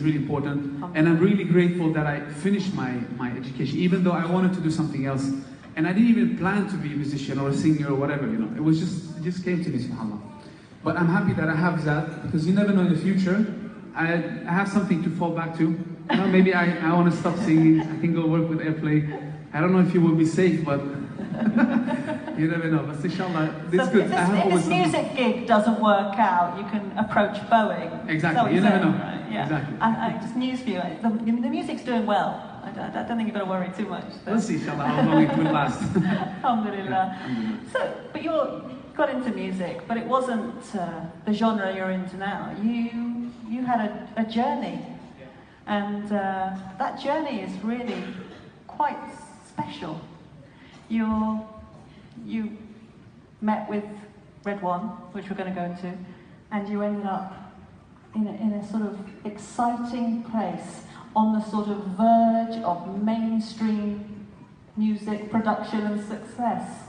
is really important. And I'm really grateful that I finished my education, even though I wanted to do something else. And I didn't even plan to be a musician or a singer or whatever, you know. It just came to me, subhanAllah. But I'm happy that I have that, because you never know in the future. I have something to fall back to. You know, maybe I want to stop singing. I can go work with airplay. I don't know if you will be safe, but you never know. But inshallah, this so good. If this music gig doesn't work out, you can approach Boeing. Exactly, you never know. Right? Yeah. Exactly. And just news for you, the music's doing well. I don't think you've got to worry too much. We'll see, inshallah, how long it will last. Alhamdulillah. Yeah, so, but you got into music, but it wasn't the genre you're into now. You had a journey, and that journey is really quite special. You met with Red One, which we're going to go into, and you ended up in a sort of exciting place on the sort of verge of mainstream music production and success.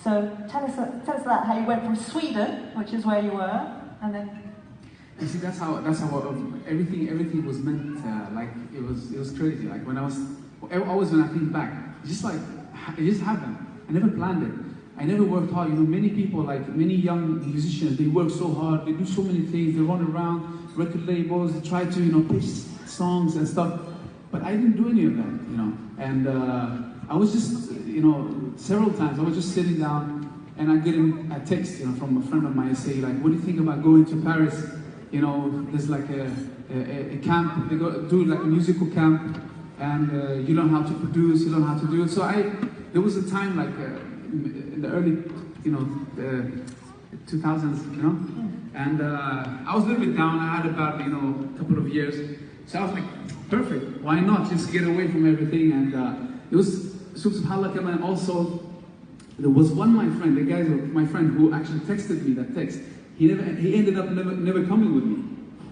So tell us about how you went from Sweden, which is where you were, and then. You see, that's how everything was meant. Like it was crazy. Like when always when I think back, it just happened. I never planned it. I never worked hard. You know, many people, like many young musicians, they work so hard. They do so many things. They run around record labels. They try to pitch songs and stuff. But I didn't do any of that. You know, and I was just several times I was just sitting down and I get a text from a friend of mine say like, what do you think about going to Paris? You know, there's like a camp. They do like a musical camp. And you learn how to produce, you learn how to do it. So there was a time like in the early, 2000s, and I was a little bit down. I had about, a couple of years. So I was like, perfect, why not just get away from everything? And it was, subhanAllah, and also, there was my friend who actually texted me that text. He ended up never coming with me.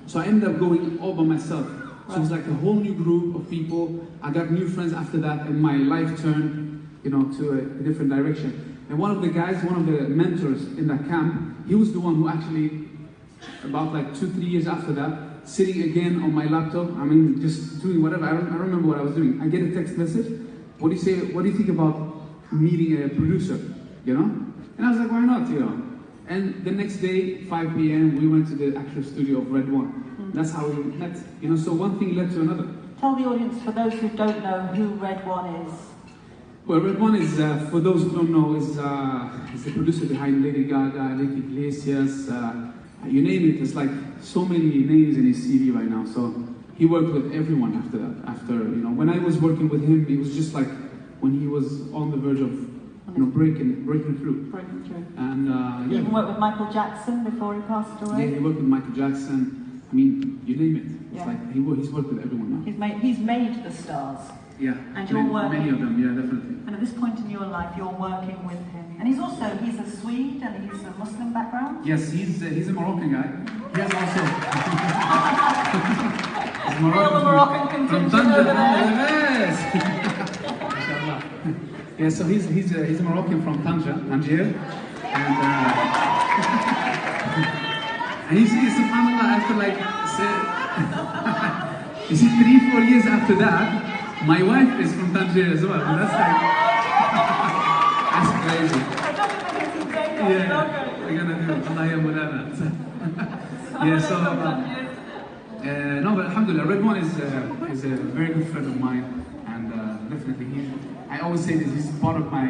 So I ended up going all by myself. So it was like a whole new group of people. I got new friends after that, and my life turned, to a different direction. And one of the guys, one of the mentors in that camp, he was the one who actually, about like 2-3 years after that, sitting again on my laptop. I mean, just doing whatever. I don't remember what I was doing. I get a text message. What do you say? What do you think about meeting a producer? And I was like, why not? And the next day, 5 p.m., we went to the actual studio of Red One. That's how we met, so one thing led to another. Tell the audience, for those who don't know, who Red One is. Well, Red One is, for those who don't know, is the producer behind Lady Gaga, Enrique Iglesias, you name it. There's like so many names in his CV right now. So he worked with everyone after that. When I was working with him, it was just like when he was on the verge of breaking through. And you even worked with Michael Jackson before he passed away? Yeah, he worked with Michael Jackson. I mean, you name it. It's like he's worked with everyone now. He's made the stars. Yeah, and you're working. Many of them, yeah, definitely. And at this point in your life, you're working with him. And he's a Swede, and he's a Muslim background. Yes, he's a Moroccan guy. He has also. He's Moroccan contingent over there. Inshallah. Yeah, so he's a Moroccan from Tangier, and you see, subhanAllah, after like, you see, 3-4 years after that, my wife is from Tangier as well. And that's like, that's crazy. Yeah, we're gonna do it. Allah ya mulana. Yeah, so, no, but alhamdulillah, Red One is a very good friend of mine, and definitely I always say this, he's part of my,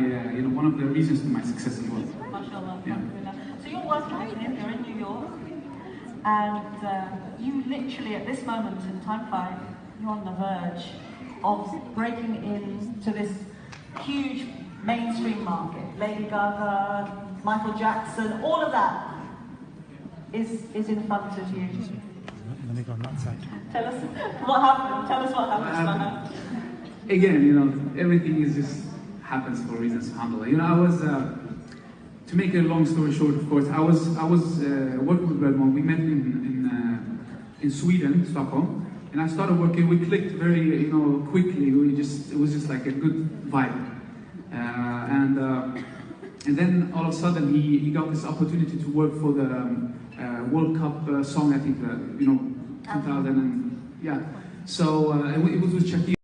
one of the reasons for my success as well. MashaAllah, yeah. So you're working with him, you're in New York. And you literally, at this moment in time 5, you're on the verge of breaking into this huge mainstream market. Lady Gaga, Michael Jackson, all of that is in front of you. Let me go on that side. Tell us what happened. Tell us what happened, Maher. Again, everything just happens for reasons, alhamdulillah. I was. To make a long story short, of course, I was working with Red One. We met in Sweden, Stockholm, and I started working. We clicked very, quickly. It was just like a good vibe, and then all of a sudden he got this opportunity to work for the World Cup song. I think 2000 Yeah. So it was with Shakira.